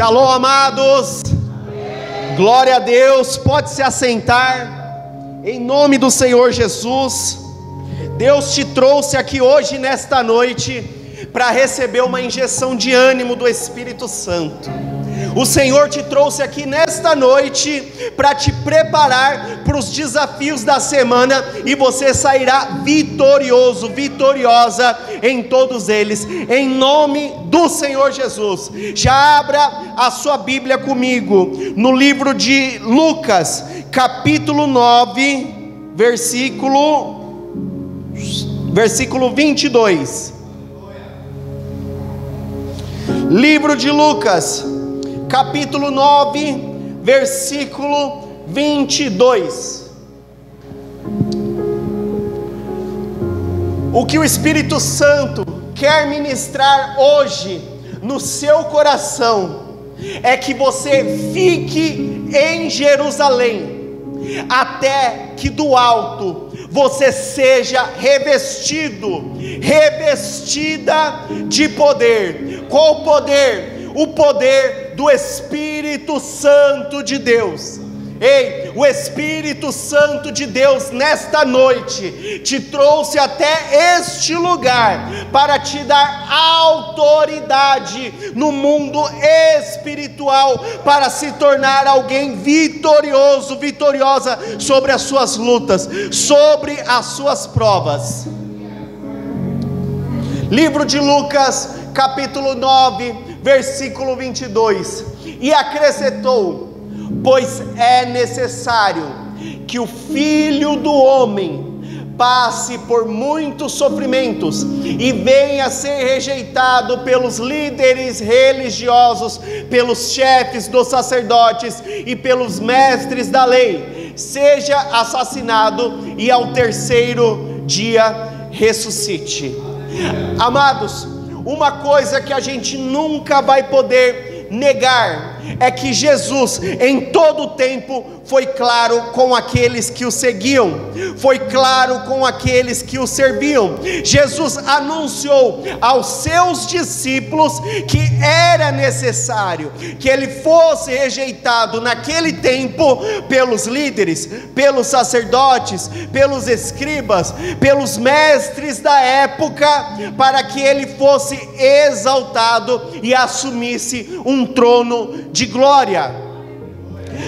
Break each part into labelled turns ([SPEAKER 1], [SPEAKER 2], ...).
[SPEAKER 1] Shalom, amados. Amém. Glória a Deus. Pode se assentar em nome do Senhor Jesus. Deus te trouxe aqui hoje, nesta noite, para receber uma injeção de ânimo do Espírito Santo. O Senhor te trouxe aqui nesta noite para te preparar para os desafios da semana, e você sairá vitorioso, vitoriosa em todos eles, em nome do Senhor Jesus. Já abra a sua Bíblia comigo no livro de Lucas, capítulo 9, versículo 22. Livro de Lucas, capítulo 9, versículo 22. O que o Espírito Santo quer ministrar hoje no seu coração é que você fique em Jerusalém, até que do alto você seja revestida de poder. Qual poder? O poder do Espírito Santo de Deus. Ei, o Espírito Santo de Deus nesta noite te trouxe até este lugar para te dar autoridade no mundo espiritual, para se tornar alguém vitorioso, vitoriosa sobre as suas lutas, sobre as suas provas. Livro de Lucas, capítulo 9, versículo 22. E acrescentou: pois é necessário que o Filho do Homem passe por muitos sofrimentos e venha a ser rejeitado pelos líderes religiosos, pelos chefes dos sacerdotes e pelos mestres da lei, seja assassinado e ao terceiro dia ressuscite. Amados, uma coisa que a gente nunca vai poder negar é que Jesus em todo o tempo foi claro com aqueles que o seguiam, foi claro com aqueles que o serviam. Jesus anunciou aos seus discípulos que era necessário que ele fosse rejeitado naquele tempo pelos líderes, pelos sacerdotes, pelos escribas, pelos mestres da época, para que ele fosse exaltado e assumisse um trono de glória.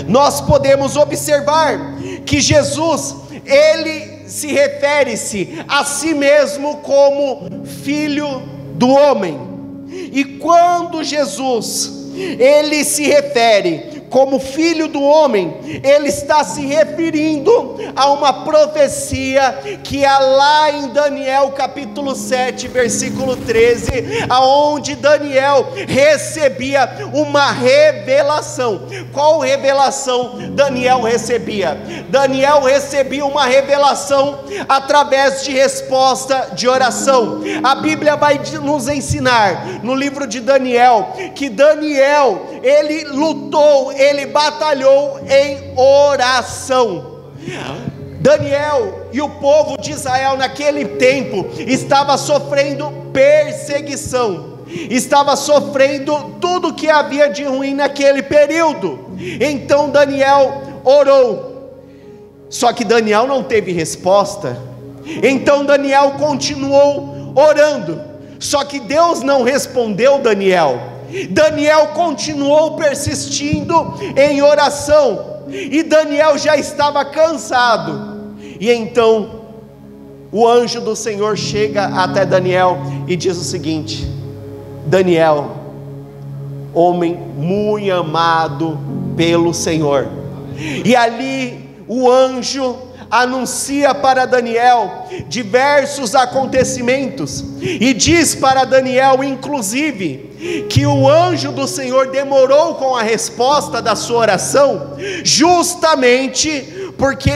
[SPEAKER 1] Nós podemos observar que Jesus, ele se refere-se a si mesmo como Filho do Homem. E quando Jesus, ele se refere como Filho do Homem, ele está se referindo a uma profecia que há lá em Daniel capítulo 7, versículo 13, aonde Daniel recebia uma revelação. Qual revelação Daniel recebia? Daniel recebia uma revelação através de resposta de oração. A Bíblia vai nos ensinar no livro de Daniel que Daniel, ele lutou, ele batalhou em oração. Daniel e o povo de Israel naquele tempo estava sofrendo perseguição, estava sofrendo tudo que havia de ruim naquele período. Então Daniel orou, só que Daniel não teve resposta. Então Daniel continuou orando, só que Deus não respondeu Daniel. Daniel continuou persistindo em oração, e Daniel já estava cansado. E então o anjo do Senhor chega até Daniel e diz o seguinte: Daniel, homem muito amado pelo Senhor. E ali o anjo anuncia para Daniel diversos acontecimentos, e diz para Daniel inclusive que o anjo do Senhor demorou com a resposta da sua oração, justamente porque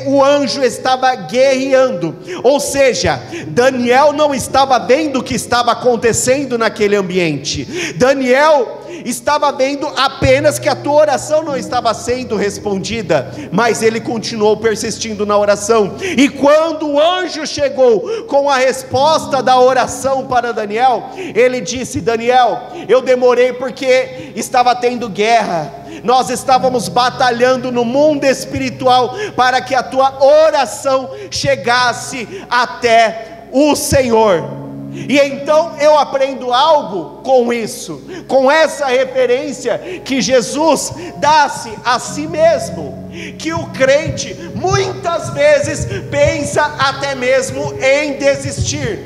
[SPEAKER 1] o anjo estava guerreando, ou seja, Daniel não estava vendo o que estava acontecendo naquele ambiente. Daniel estava vendo apenas que a tua oração não estava sendo respondida, mas ele continuou persistindo na oração. E quando o anjo chegou com a resposta da oração para Daniel, ele disse: Daniel, eu demorei porque estava tendo guerra, nós estávamos batalhando no mundo espiritual para que a tua oração chegasse até o Senhor. E então eu aprendo algo com isso, com essa referência que Jesus dá-se a si mesmo, que o crente muitas vezes pensa até mesmo em desistir,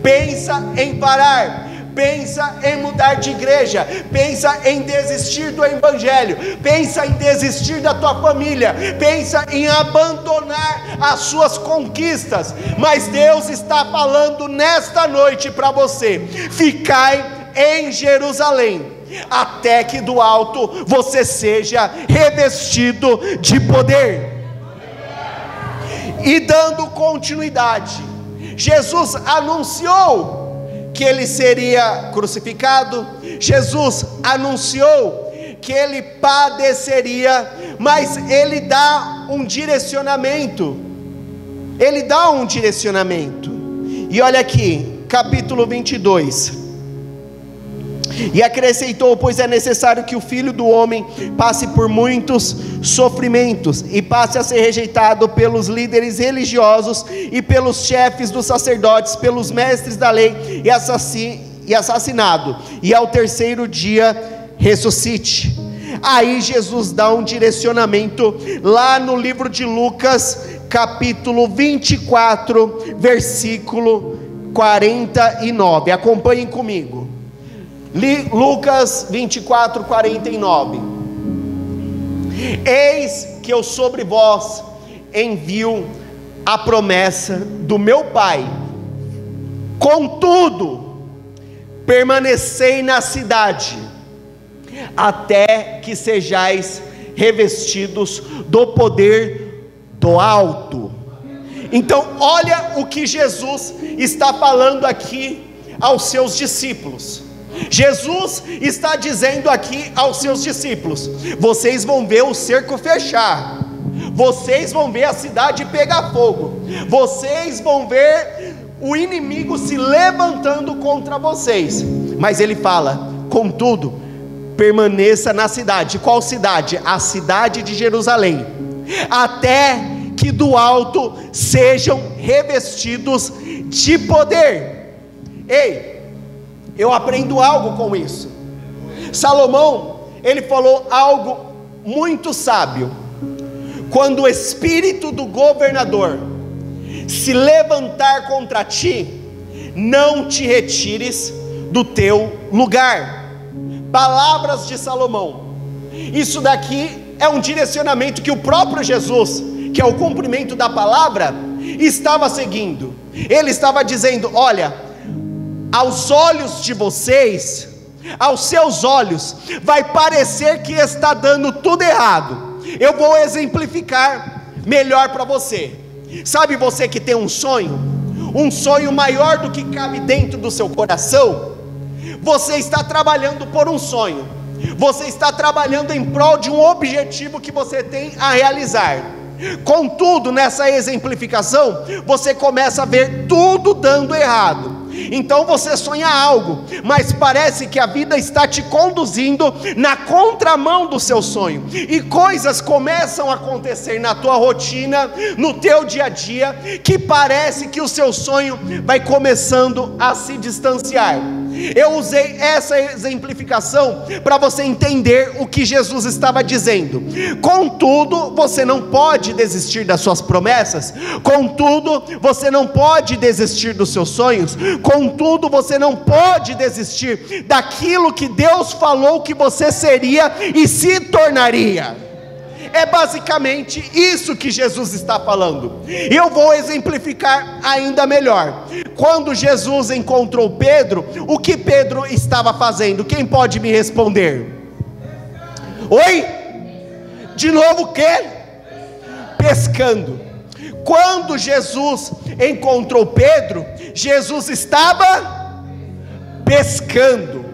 [SPEAKER 1] pensa em parar, pensa em mudar de igreja, pensa em desistir do evangelho, pensa em desistir da tua família, pensa em abandonar as suas conquistas, mas Deus está falando nesta noite para você: ficai em Jerusalém, até que do alto você seja revestido de poder. E dando continuidade, Jesus anunciou que ele seria crucificado, Jesus anunciou que ele padeceria, mas ele dá um direcionamento, e olha aqui, capítulo 22, e acrescentou: pois é necessário que o Filho do Homem passe por muitos sofrimentos, e passe a ser rejeitado pelos líderes religiosos, e pelos chefes dos sacerdotes, pelos mestres da lei, e assassinado, e ao terceiro dia ressuscite. Aí Jesus dá um direcionamento, lá no livro de Lucas, capítulo 24, versículo 49, acompanhem comigo. Lucas 24, 49. Eis que eu sobre vós envio a promessa do meu Pai, contudo permanecei na cidade, até que sejais revestidos do poder do alto. Então olha o que Jesus está falando aqui aos seus discípulos. Jesus está dizendo aqui aos seus discípulos: vocês vão ver o cerco fechar, vocês vão ver a cidade pegar fogo, vocês vão ver o inimigo se levantando contra vocês, mas ele fala: contudo permaneça na cidade. Qual cidade? A cidade de Jerusalém, até que do alto sejam revestidos de poder. Ei, eu aprendo algo com isso. Salomão, ele falou algo muito sábio: quando o espírito do governador se levantar contra ti, não te retires do teu lugar. Palavras de Salomão. Isso daqui é um direcionamento que o próprio Jesus, que é o cumprimento da palavra, estava seguindo. Ele estava dizendo: olha, aos olhos de vocês, aos seus olhos, vai parecer que está dando tudo errado. Eu vou exemplificar melhor para você. Sabe você que tem um sonho maior do que cabe dentro do seu coração? Você está trabalhando por um sonho, você está trabalhando em prol de um objetivo que você tem a realizar. Contudo, nessa exemplificação, você começa a ver tudo dando errado. Então você sonha algo, mas parece que a vida está te conduzindo na contramão do seu sonho, e coisas começam a acontecer na tua rotina, no teu dia a dia, que parece que o seu sonho vai começando a se distanciar. Eu usei essa exemplificação para você entender o que Jesus estava dizendo. Contudo, você não pode desistir das suas promessas, contudo, você não pode desistir dos seus sonhos, contudo, você não pode desistir daquilo que Deus falou que você seria e se tornaria. É basicamente isso que Jesus está falando. Eu vou exemplificar ainda melhor. Quando Jesus encontrou Pedro, o que Pedro estava fazendo? Quem pode me responder? Oi? De novo o quê? Pescando. Quando Jesus encontrou Pedro, Jesus estava pescando.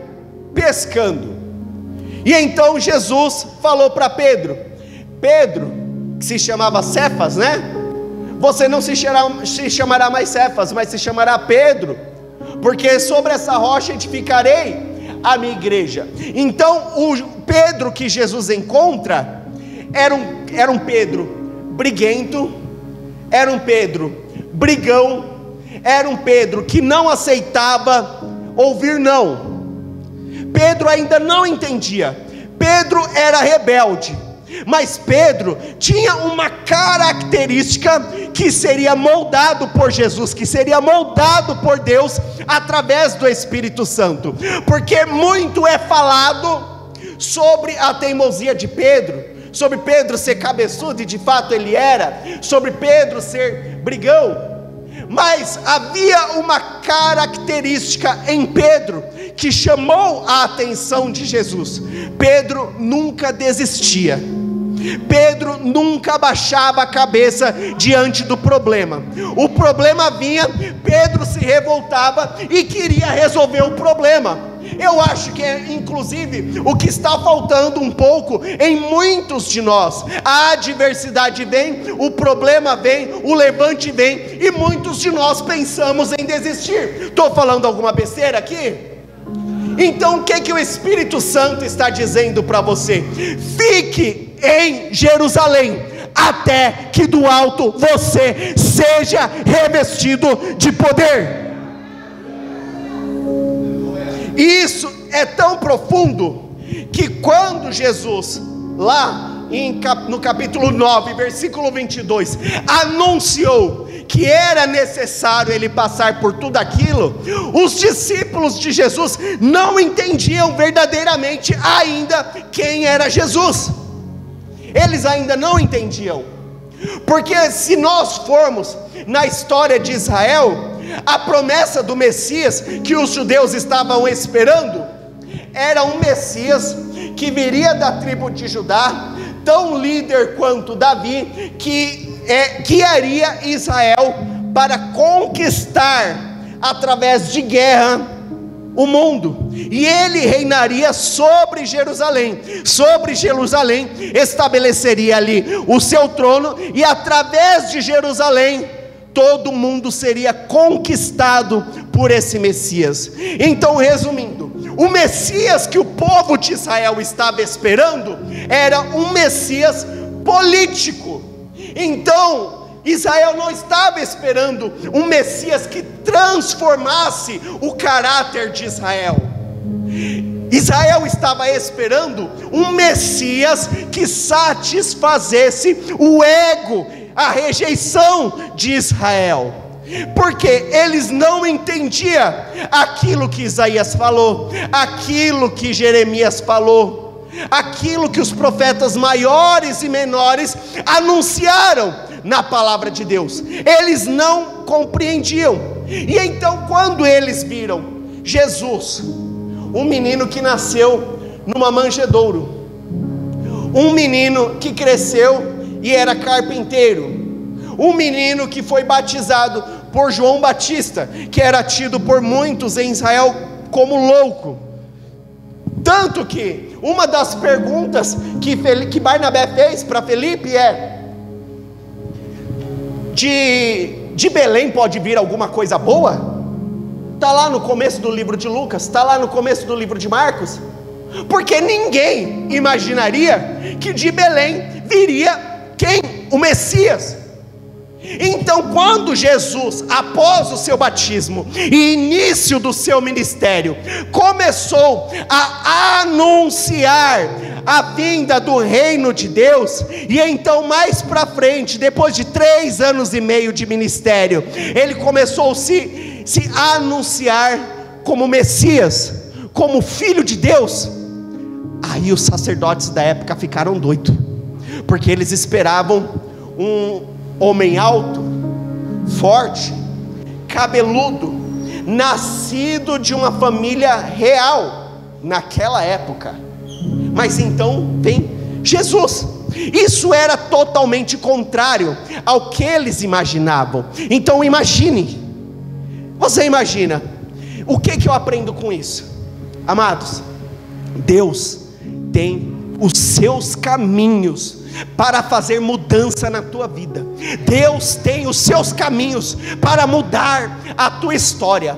[SPEAKER 1] E então Jesus falou para Pedro, que se chamava Cefas, né? Você não se chamará mais Cefas, mas se chamará Pedro, porque sobre essa rocha edificarei a minha igreja. Então o Pedro que Jesus encontra era um Pedro briguento, era um Pedro brigão, era um Pedro que não aceitava ouvir não. Pedro ainda não entendia, Pedro era rebelde, mas Pedro tinha uma característica que seria moldado por Jesus, que seria moldado por Deus através do Espírito Santo, porque muito é falado sobre a teimosia de Pedro, sobre Pedro ser cabeçudo, e de fato ele era, sobre Pedro ser brigão, mas havia uma característica em Pedro que chamou a atenção de Jesus. Pedro nunca desistia, Pedro nunca baixava a cabeça diante do problema. O problema vinha, Pedro se revoltava e queria resolver o problema. Eu acho que é inclusive o que está faltando um pouco em muitos de nós. A adversidade vem, o problema vem, o levante vem, e muitos de nós pensamos em desistir. Estou falando alguma besteira aqui? Então o que o Espírito Santo está dizendo para você? Fique em Jerusalém, até que do alto você seja revestido de poder. Isso é tão profundo, que quando Jesus, lá no capítulo 9, versículo 22, anunciou que era necessário ele passar por tudo aquilo, os discípulos de Jesus não entendiam verdadeiramente ainda quem era Jesus. Eles ainda não entendiam, porque se nós formos na história de Israel, a promessa do Messias que os judeus estavam esperando era um Messias que viria da tribo de Judá, tão líder quanto Davi, que guiaria Israel para conquistar através de guerra o mundo, e ele reinaria sobre Jerusalém estabeleceria ali o seu trono, e através de Jerusalém todo mundo seria conquistado por esse Messias. Então, resumindo, o Messias que o povo de Israel estava esperando era um Messias político. Então Israel não estava esperando um Messias que transformasse o caráter de Israel. Israel estava esperando um Messias que satisfazesse o ego, a rejeição de Israel, porque eles não entendiam aquilo que Isaías falou, aquilo que Jeremias falou, aquilo que os profetas maiores e menores anunciaram na palavra de Deus. Eles não compreendiam. E então, quando eles viram Jesus, um menino que nasceu numa manjedouro, um menino que cresceu e era carpinteiro, um menino que foi batizado por João Batista, que era tido por muitos em Israel como louco, tanto que uma das perguntas que Barnabé fez para Felipe é: de Belém pode vir alguma coisa boa? Está lá no começo do livro de Lucas, está lá no começo do livro de Marcos, porque ninguém imaginaria que de Belém viria quem? O Messias. Então, quando Jesus, após o seu batismo e início do seu ministério, começou a anunciar a vinda do reino de Deus, e então mais para frente, depois de 3 anos e meio de ministério, ele começou a se anunciar como Messias, como Filho de Deus. Aí os sacerdotes da época ficaram doidos, porque eles esperavam um homem alto, forte, cabeludo, nascido de uma família real naquela época. Mas então vem Jesus. Isso era totalmente contrário ao que eles imaginavam. Então imagine, você imagina, o que eu aprendo com isso? Amados, Deus tem os seus caminhos para fazer mudança na tua vida. Deus tem os seus caminhos para mudar a tua história.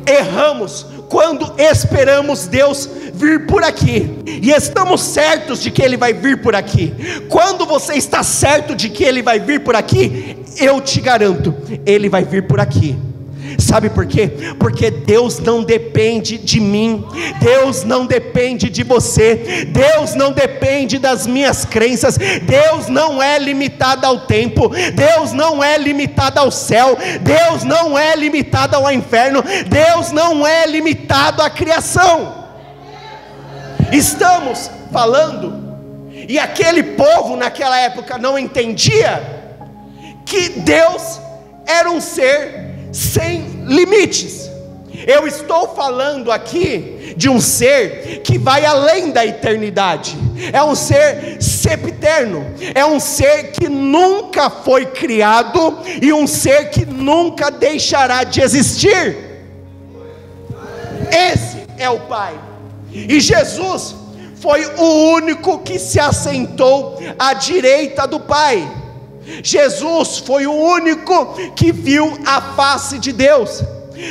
[SPEAKER 1] Erramos quando esperamos Deus vir por aqui, e estamos certos de que Ele vai vir por aqui. Quando você está certo de que Ele vai vir por aqui, eu te garanto, Ele vai vir por aqui. Sabe por quê? Porque Deus não depende de mim, Deus não depende de você, Deus não depende das minhas crenças, Deus não é limitado ao tempo, Deus não é limitado ao céu, Deus não é limitado ao inferno, Deus não é limitado à criação. Estamos falando, e aquele povo naquela época não entendia que Deus era um ser sem limites. Eu estou falando aqui de um ser que vai além da eternidade, é um ser sempiterno, é um ser que nunca foi criado e um ser que nunca deixará de existir. Esse é o Pai, e Jesus foi o único que se assentou à direita do Pai. Jesus foi o único que viu a face de Deus.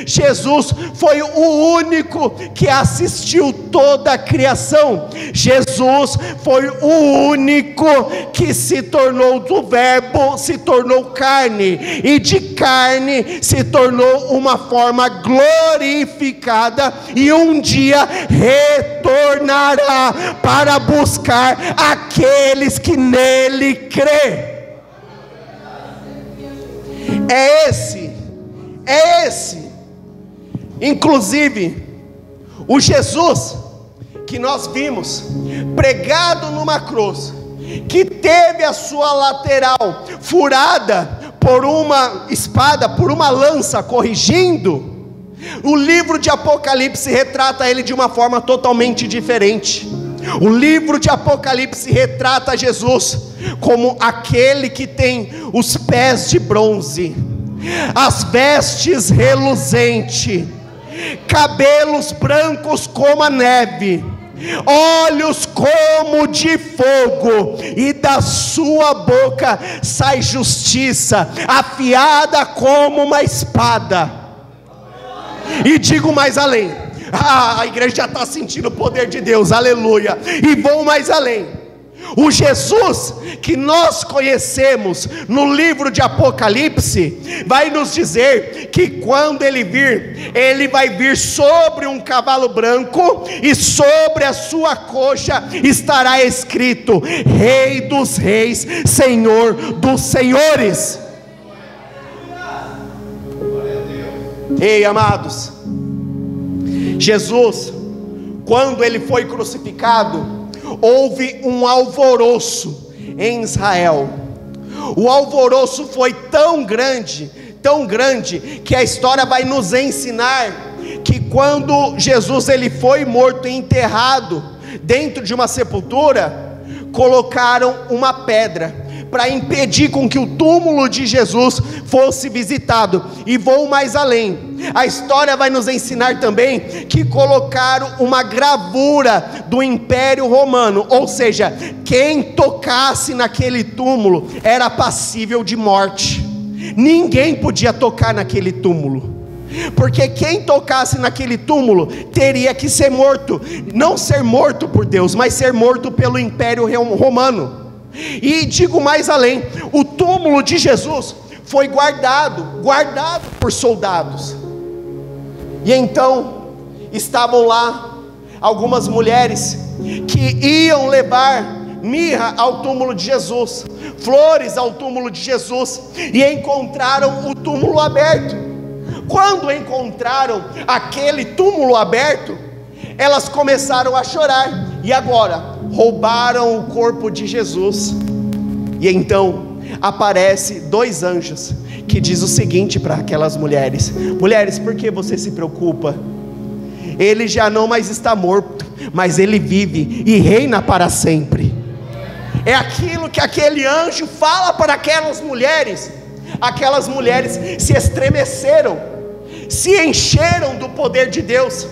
[SPEAKER 1] Jesus foi o único que assistiu toda a criação. Jesus foi o único que se tornou do verbo, se tornou carne, e de carne se tornou uma forma glorificada, e um dia retornará para buscar aqueles que nele crê. É esse, inclusive, o Jesus que nós vimos pregado numa cruz, que teve a sua lateral furada por uma espada, por uma lança, corrigindo. O livro de Apocalipse retrata ele de uma forma totalmente diferente. O livro de Apocalipse retrata Jesus como aquele que tem os pés de bronze, as vestes reluzentes, cabelos brancos como a neve, olhos como de fogo, e da sua boca sai justiça, afiada como uma espada. E digo mais além, a igreja já está sentindo o poder de Deus, aleluia. E vou mais além. O Jesus que nós conhecemos no livro de Apocalipse vai nos dizer que quando Ele vir, Ele vai vir sobre um cavalo branco, e sobre a sua coxa estará escrito: Rei dos Reis, Senhor dos Senhores. Ei, amados, Jesus, quando Ele foi crucificado, houve um alvoroço em Israel. O alvoroço foi tão grande, que a história vai nos ensinar que quando Jesus ele foi morto e enterrado dentro de uma sepultura, colocaram uma pedra para impedir com que o túmulo de Jesus fosse visitado. E vou mais além, a história vai nos ensinar também que colocaram uma gravura do Império Romano, ou seja, quem tocasse naquele túmulo era passível de morte. Ninguém podia tocar naquele túmulo, porque quem tocasse naquele túmulo teria que ser morto, não ser morto por Deus, mas ser morto pelo Império Romano. E digo mais além, o túmulo de Jesus foi guardado por soldados. E então estavam lá algumas mulheres que iam levar mirra ao túmulo de Jesus, flores ao túmulo de Jesus, e encontraram o túmulo aberto. Quando encontraram aquele túmulo aberto, elas começaram a chorar. E agora? Roubaram o corpo de Jesus. E então aparece 2 anjos que diz o seguinte para aquelas mulheres: mulheres, por que você se preocupa? Ele já não mais está morto, mas ele vive e reina para sempre. É aquilo que aquele anjo fala para aquelas mulheres. Aquelas mulheres se estremeceram, se encheram do poder de Deus,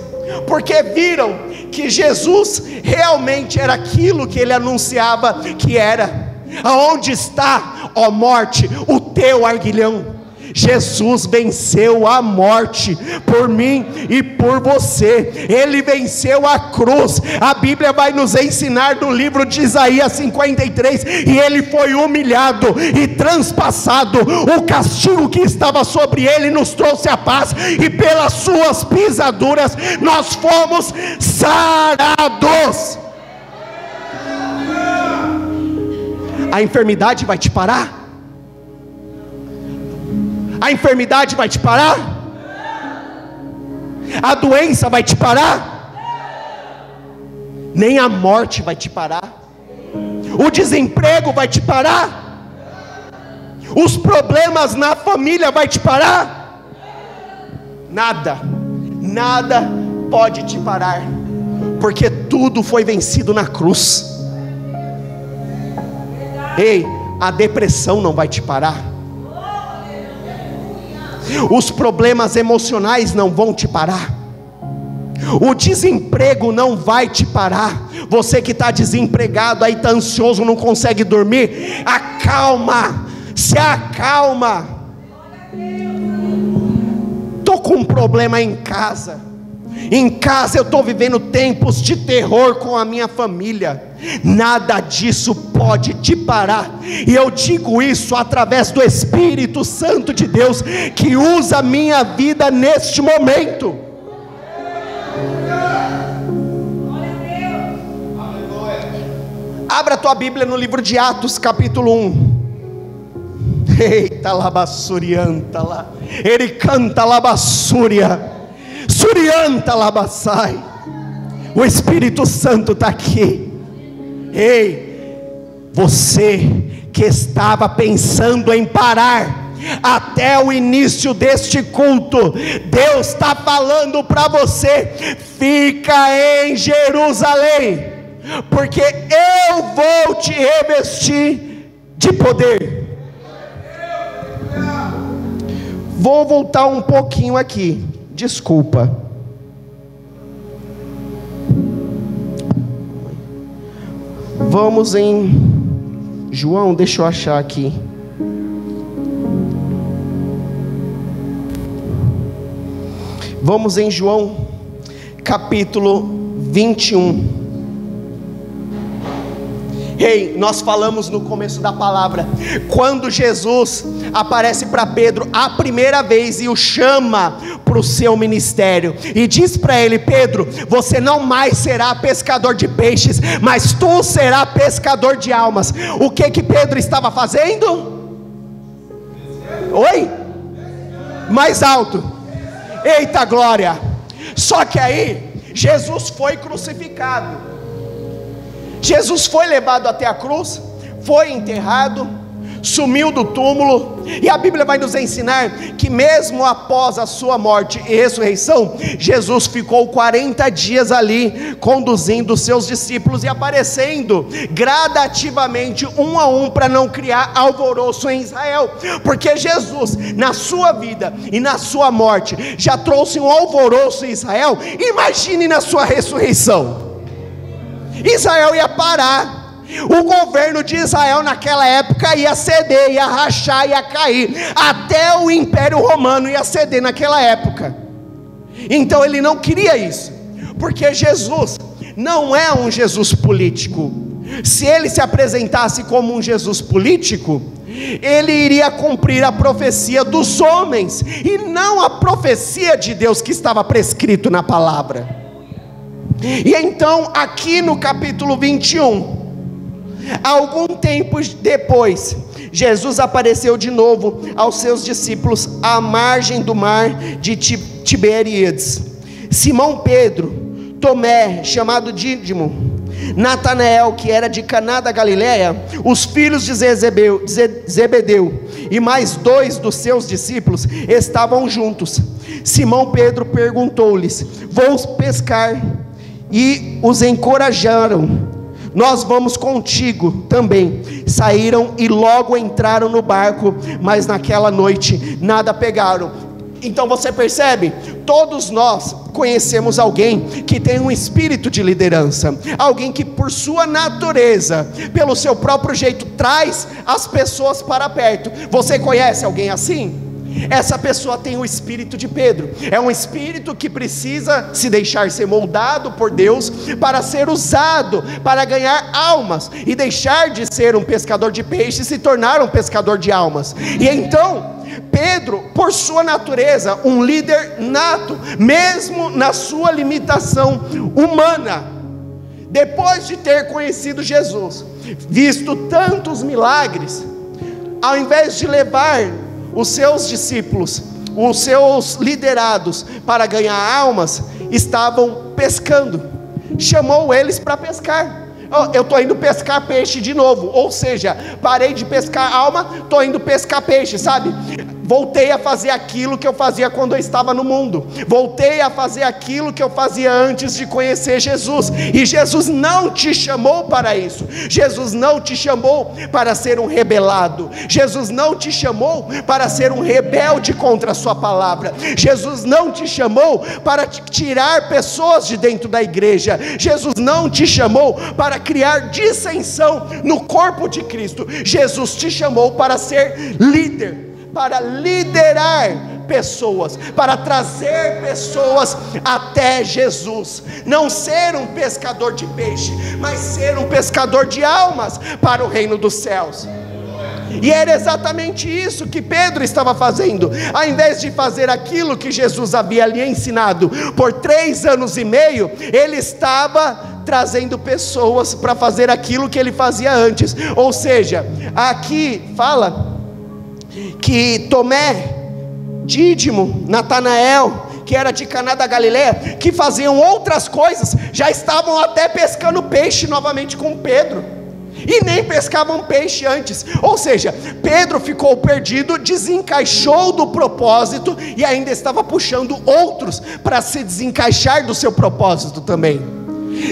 [SPEAKER 1] porque viram que Jesus realmente era aquilo que ele anunciava que era. Aonde está, ó morte, o teu aguilhão? Jesus venceu a morte por mim e por você. Ele venceu a cruz. A Bíblia vai nos ensinar no livro de Isaías 53, e ele foi humilhado e transpassado. O castigo que estava sobre ele nos trouxe a paz, e pelas suas pisaduras nós fomos sarados. A enfermidade vai te parar? A enfermidade vai te parar? A doença vai te parar? Nem a morte vai te parar. O desemprego vai te parar? Os problemas na família vai te parar? Nada, nada pode te parar, porque tudo foi vencido na cruz. Ei, a depressão não vai te parar. Os problemas emocionais não vão te parar. O desemprego não vai te parar. Você que está desempregado aí, está ansioso, não consegue dormir, acalma, se acalma. Estou com um problema em casa. Em casa eu estou vivendo tempos de terror com a minha família. Nada disso pode te parar, e eu digo isso através do Espírito Santo de Deus, que usa a minha vida neste momento. Abra a tua Bíblia no livro de Atos capítulo 1. Eita labassurianta lá, ele canta labassúria, surianta labassai. O Espírito Santo está aqui. Ei, você que estava pensando em parar até o início deste culto, Deus está falando para você: fica em Jerusalém, porque eu vou te revestir de poder. Vou voltar um pouquinho aqui, desculpa. Vamos em João, deixa eu achar aqui. Vamos em João, capítulo 21. Ei, nós falamos no começo da palavra, quando Jesus aparece para Pedro a primeira vez e o chama para o seu ministério, e diz para ele: Pedro, você não mais será pescador de peixes, mas tu serás pescador de almas. O que Pedro estava fazendo? Oi? Mais alto. Eita glória. Só que aí Jesus foi crucificado. Jesus foi levado até a cruz, foi enterrado, sumiu do túmulo, e a Bíblia vai nos ensinar que mesmo após a sua morte e ressurreição, Jesus ficou 40 dias ali, conduzindo os seus discípulos e aparecendo gradativamente, um a um, para não criar alvoroço em Israel, porque Jesus, na sua vida e na sua morte, já trouxe um alvoroço em Israel. Imagine na sua ressurreição. Israel ia parar, o governo de Israel naquela época ia ceder, ia rachar, ia cair, até o Império Romano ia ceder naquela época. Então ele não queria isso, porque Jesus não é um Jesus político. Se ele se apresentasse como um Jesus político, ele iria cumprir a profecia dos homens, e não a profecia de Deus que estava prescrito na palavra. E então aqui no capítulo 21, algum tempo depois, Jesus apareceu de novo aos seus discípulos à margem do mar de Tiberíades. Simão Pedro, Tomé, chamado Dídimo, Natanael, que era de Caná da Galileia, os filhos de Zebedeu, e mais 2 dos seus discípulos estavam juntos. Simão Pedro perguntou-lhes: vou pescar? E os encorajaram: nós vamos contigo também. Saíram e logo entraram no barco, mas naquela noite nada pegaram. Então você percebe, todos nós conhecemos alguém que tem um espírito de liderança, alguém que por sua natureza, pelo seu próprio jeito, traz as pessoas para perto. Você conhece alguém assim? Essa pessoa tem o espírito de Pedro, é um espírito que precisa se deixar ser moldado por Deus, para ser usado, para ganhar almas, e deixar de ser um pescador de peixe e se tornar um pescador de almas. E então, Pedro, por sua natureza, um líder nato, mesmo na sua limitação humana, depois de ter conhecido Jesus, visto tantos milagres, ao invés de levar os seus discípulos, os seus liderados para ganhar almas, estavam pescando. Chamou eles para pescar. Eu estou indo pescar peixe de novo, ou seja, parei de pescar alma, estou indo pescar peixe, sabe? Voltei a fazer aquilo que eu fazia quando eu estava no mundo, voltei a fazer aquilo que eu fazia antes de conhecer Jesus. E Jesus não te chamou para isso, Jesus não te chamou para ser um rebelado, Jesus não te chamou para ser um rebelde contra a sua palavra, Jesus não te chamou para tirar pessoas de dentro da igreja, Jesus não te chamou para criar dissensão no corpo de Cristo. Jesus te chamou para ser líder, para liderar pessoas, para trazer pessoas até Jesus, não ser um pescador de peixe, mas ser um pescador de almas para o reino dos céus. E era exatamente isso que Pedro estava fazendo. Ao invés de fazer aquilo que Jesus havia lhe ensinado por 3 anos e meio, ele estava trazendo pessoas para fazer aquilo que ele fazia antes. Ou seja, aqui fala que Tomé, Dídimo, Natanael, que era de Caná da Galileia, que faziam outras coisas, já estavam até pescando peixe novamente com Pedro, e nem pescavam peixe antes. Ou seja, Pedro ficou perdido, desencaixou do propósito, e ainda estava puxando outros para se desencaixar do seu propósito também.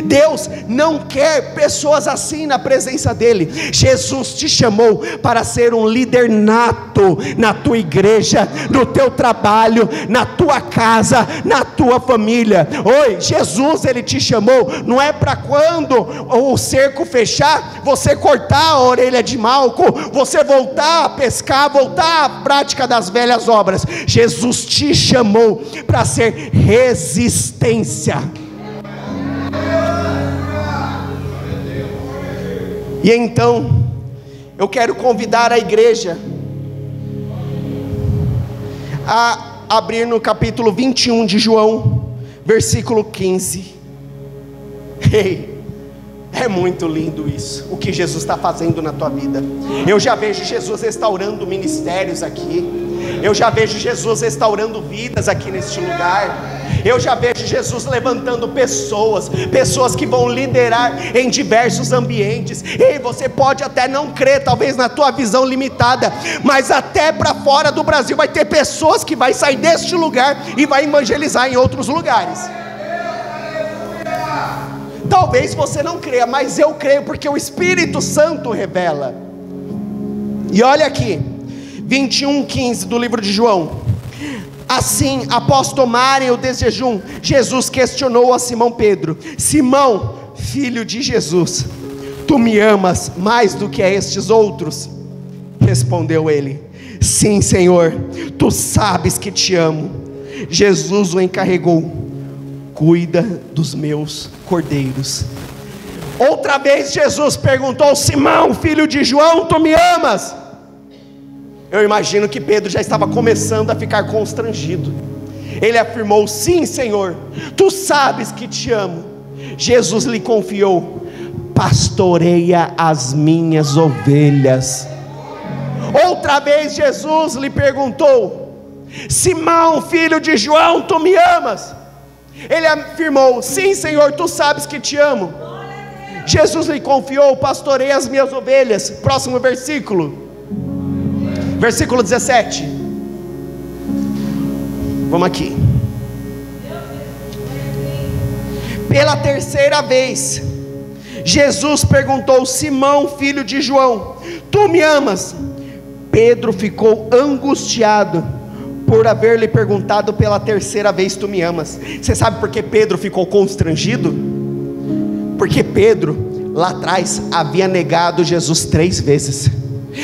[SPEAKER 1] Deus não quer pessoas assim na presença dele. Jesus te chamou para ser um líder nato na tua igreja, no teu trabalho, na tua casa, na tua família. Oi, Jesus, ele te chamou, não é para quando o cerco fechar, você cortar a orelha de Malco, você voltar a pescar, voltar à prática das velhas obras. Jesus te chamou para ser resistência. E então, eu quero convidar a igreja a abrir no capítulo 21 de João, versículo 15. É muito lindo isso, o que Jesus está fazendo na tua vida. Eu já vejo Jesus restaurando ministérios aqui, eu já vejo Jesus restaurando vidas aqui neste lugar. Eu já vejo Jesus levantando pessoas que vão liderar em diversos ambientes. E você pode até não crer, talvez na tua visão limitada, mas até para fora do Brasil vai ter pessoas que vai sair deste lugar e vai evangelizar em outros lugares. Talvez você não creia, mas eu creio, porque o Espírito Santo revela. E olha aqui, 21:15 do livro de João. Assim, após tomarem o desjejum, Jesus questionou a Simão Pedro: Simão, filho de Jesus, tu me amas mais do que a estes outros? Respondeu ele: sim, Senhor, tu sabes que te amo. Jesus o encarregou: cuida dos meus cordeiros. Outra vez Jesus perguntou: Simão, filho de João, tu me amas? Eu imagino que Pedro já estava começando a ficar constrangido. Ele afirmou: sim, Senhor, tu sabes que te amo. Jesus lhe confiou: pastoreia as minhas ovelhas. Outra vez Jesus lhe perguntou: Simão, filho de João, tu me amas? Ele afirmou: sim, Senhor, tu sabes que te amo. Jesus lhe confiou: pastoreia as minhas ovelhas. Próximo versículo, versículo 17. Vamos aqui. Pela terceira vez, Jesus perguntou: Simão, filho de João, tu me amas? Pedro ficou angustiado por haver lhe perguntado pela terceira vez: tu me amas? Você sabe por que Pedro ficou constrangido? Porque Pedro lá atrás havia negado Jesus 3 vezes.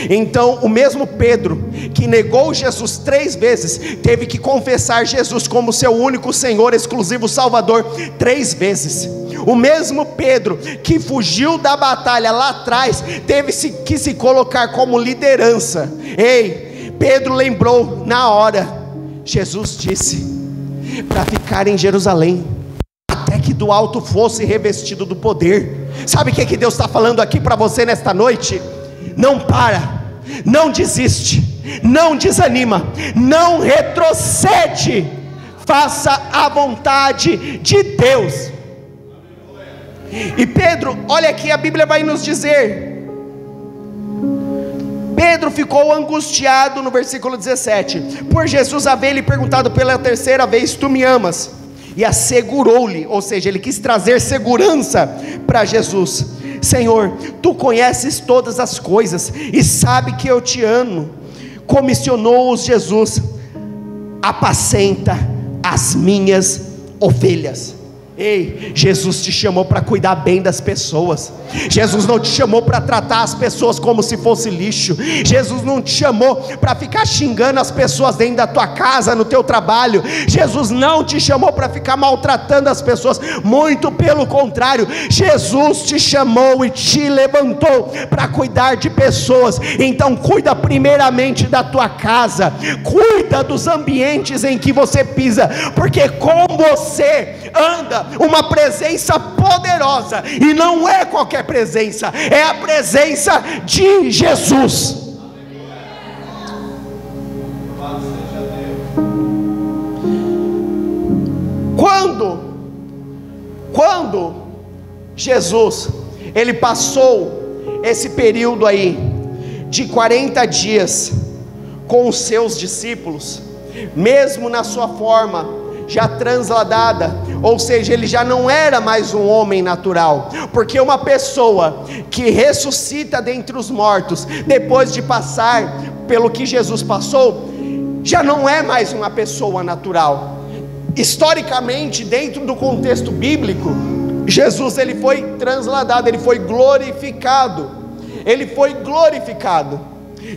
[SPEAKER 1] Então o mesmo Pedro que negou Jesus 3 vezes, teve que confessar Jesus como seu único Senhor, exclusivo Salvador 3 vezes. O mesmo Pedro que fugiu da batalha lá atrás, teve que se colocar como liderança. Ei, Pedro lembrou na hora, Jesus disse para ficar em Jerusalém, até que do alto fosse revestido do poder. Sabe o que Deus está falando aqui para você nesta noite? Não para, não desiste, não desanima, não retrocede, faça a vontade de Deus. E Pedro, olha aqui, a Bíblia vai nos dizer, Pedro ficou angustiado no versículo 17, por Jesus haver lhe perguntado pela terceira vez: tu me amas? E assegurou-lhe, ou seja, ele quis trazer segurança para Jesus: Senhor, tu conheces todas as coisas e sabe que eu te amo. Comissionou-os Jesus: apacenta as minhas ovelhas. Ei, Jesus te chamou para cuidar bem das pessoas. Jesus não te chamou para tratar as pessoas como se fosse lixo. Jesus não te chamou para ficar xingando as pessoas dentro da tua casa, no teu trabalho. Jesus não te chamou para ficar maltratando as pessoas, muito pelo contrário. Jesus te chamou e te levantou para cuidar de pessoas. Então cuida primeiramente da tua casa, cuida dos ambientes em que você pisa, porque com você anda uma presença poderosa, e não é qualquer presença, é a presença de Jesus. Quando Jesus, ele passou esse período aí de 40 dias com os seus discípulos, mesmo na sua forma já transladada, ou seja, ele já não era mais um homem natural, porque uma pessoa que ressuscita dentre os mortos, depois de passar pelo que Jesus passou, já não é mais uma pessoa natural. Historicamente, dentro do contexto bíblico, Jesus, ele foi transladado, ele foi glorificado.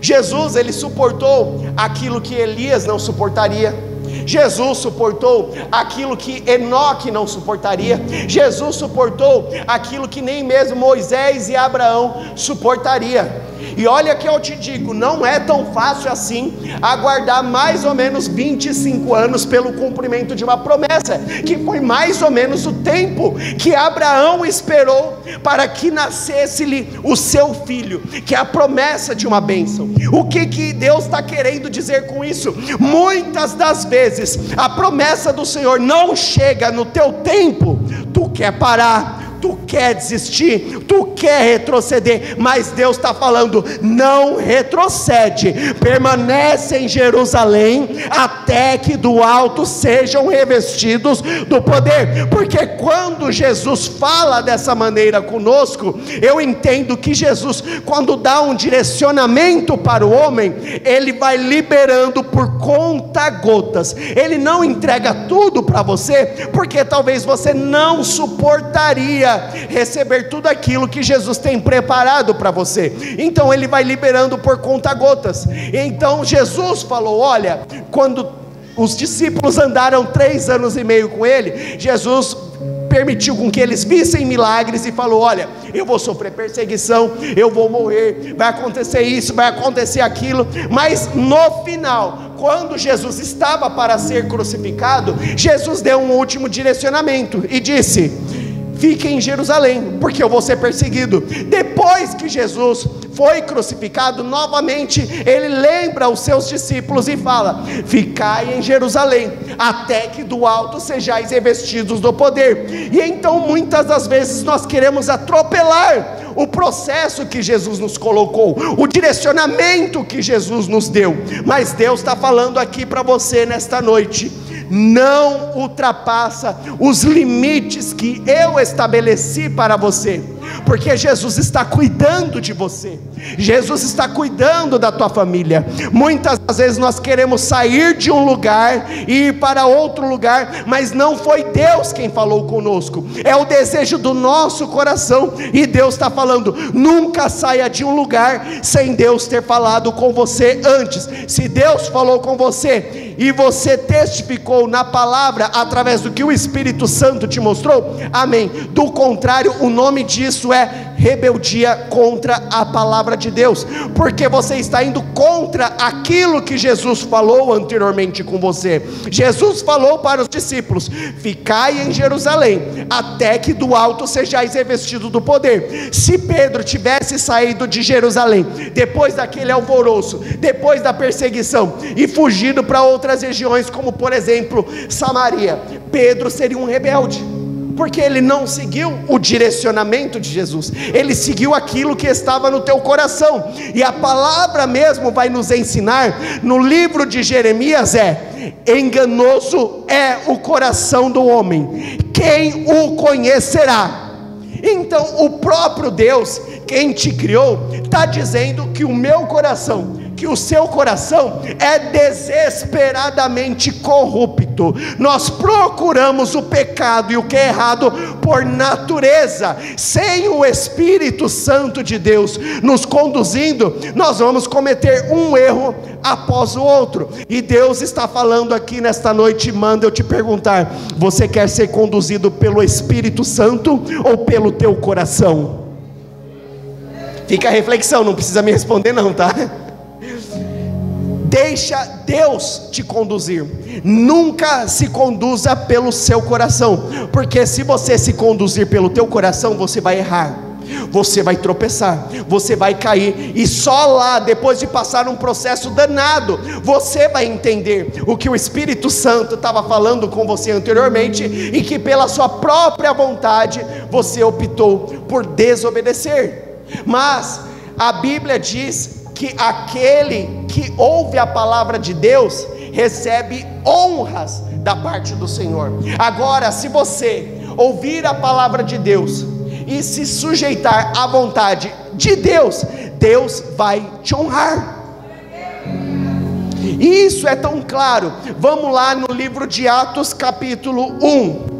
[SPEAKER 1] Jesus, ele suportou aquilo que Elias não suportaria. Jesus suportou aquilo que Enoque não suportaria. Jesus suportou aquilo que nem mesmo Moisés e Abraão suportaria. E olha que eu te digo, não é tão fácil assim aguardar mais ou menos 25 anos pelo cumprimento de uma promessa, que foi mais ou menos o tempo que Abraão esperou para que nascesse-lhe o seu filho, que é a promessa de uma bênção. O que Deus está querendo dizer com isso? Muitas das vezes a promessa do Senhor não chega no teu tempo, tu quer parar, tu quer desistir, tu quer retroceder, mas Deus está falando: não retrocede, permanece em Jerusalém, até que do alto sejam revestidos do poder. Porque quando Jesus fala dessa maneira conosco, eu entendo que Jesus, quando dá um direcionamento para o homem, ele vai liberando por conta-gotas. Ele não entrega tudo para você, porque talvez você não suportaria receber tudo aquilo que Jesus tem preparado para você. Então ele vai liberando por conta-gotas. Então Jesus falou: olha, quando os discípulos andaram 3 anos e meio com ele, Jesus permitiu com que eles vissem milagres e falou: olha, eu vou sofrer perseguição, eu vou morrer, vai acontecer isso, vai acontecer aquilo. Mas no final, quando Jesus estava para ser crucificado, Jesus deu um último direcionamento e disse: fiquem em Jerusalém, porque eu vou ser perseguido. Depois que Jesus foi crucificado, novamente ele lembra os seus discípulos e fala: ficai em Jerusalém, até que do alto sejais revestidos do poder. E então muitas das vezes nós queremos atropelar o processo que Jesus nos colocou, o direcionamento que Jesus nos deu. Mas Deus está falando aqui para você nesta noite: não ultrapassa os limites que eu estabeleci para você, Porque Jesus está cuidando de você, Jesus está cuidando da tua família. Muitas vezes nós queremos sair de um lugar e ir para outro lugar, mas não foi Deus quem falou conosco, é o desejo do nosso coração. E Deus está falando: nunca saia de um lugar sem Deus ter falado com você antes. Se Deus falou com você e você testificou na palavra através do que o Espírito Santo te mostrou, amém. Do contrário, o nome disso é rebeldia contra a palavra de Deus, porque você está indo contra aquilo que Jesus falou anteriormente com você. Jesus falou para os discípulos: ficai em Jerusalém, até que do alto sejais revestidos do poder. Se Pedro tivesse saído de Jerusalém, depois daquele alvoroço, depois da perseguição, e fugido para outras regiões, como por exemplo Samaria, Pedro seria um rebelde, porque ele não seguiu o direcionamento de Jesus, ele seguiu aquilo que estava no teu coração. E a palavra mesmo vai nos ensinar no livro de Jeremias: enganoso é o coração do homem, quem o conhecerá? Então o próprio Deus, quem te criou, está dizendo que o meu coração, que o seu coração é desesperadamente corrupto. Nós procuramos o pecado e o que é errado por natureza. Sem o Espírito Santo de Deus nos conduzindo, nós vamos cometer um erro após o outro. E Deus está falando aqui nesta noite, manda eu te perguntar: você quer ser conduzido pelo Espírito Santo ou pelo teu coração? Fica a reflexão, não precisa me responder não, tá? Deixa Deus te conduzir, nunca se conduza pelo seu coração, porque se você se conduzir pelo teu coração, você vai errar, você vai tropeçar, você vai cair, e só lá, depois de passar um processo danado, você vai entender o que o Espírito Santo estava falando com você anteriormente, e que pela sua própria vontade, você optou por desobedecer. Mas a Bíblia diz que aquele que ouve a palavra de Deus recebe honras da parte do Senhor. Agora, se você ouvir a palavra de Deus e se sujeitar à vontade de Deus, Deus vai te honrar. Isso é tão claro. Vamos lá no livro de Atos capítulo 1.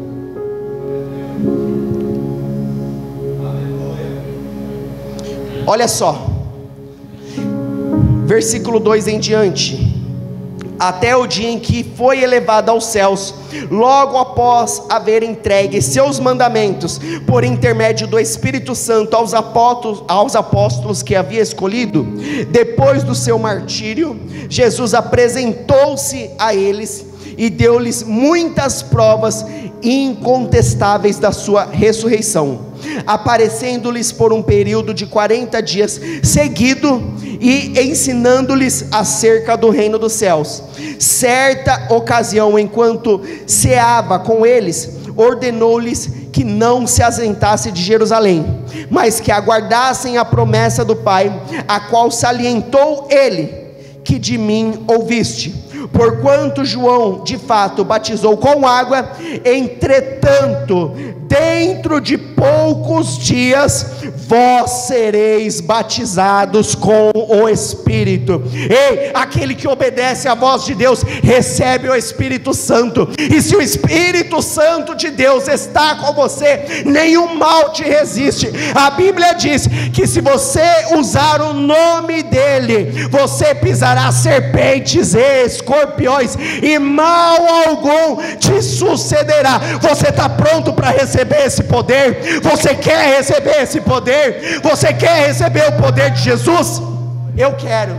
[SPEAKER 1] Olha só, versículo 2 em diante: até o dia em que foi elevado aos céus, logo após haver entregue seus mandamentos por intermédio do Espírito Santo aos apóstolos que havia escolhido, depois do seu martírio, Jesus apresentou-se a eles e deu-lhes muitas provas incontestáveis da sua ressurreição, aparecendo-lhes por um período de 40 dias seguido e ensinando-lhes acerca do reino dos céus. Certa ocasião, enquanto ceava com eles, ordenou-lhes que não se ausentasse de Jerusalém, mas que aguardassem a promessa do Pai, a qual salientou ele: que de mim ouviste. Porquanto João de fato batizou com água, entretanto dentro de poucos dias vós sereis batizados com o Espírito. Ei, aquele que obedece à voz de Deus recebe o Espírito Santo, e se o Espírito Santo de Deus está com você, nenhum mal te resiste. A Bíblia diz que se você usar o nome dele, você pisará serpentes e escorpiões, e mal algum te sucederá. Você está pronto para receber esse poder? Você quer receber esse poder? Você quer receber o poder de Jesus? Eu quero.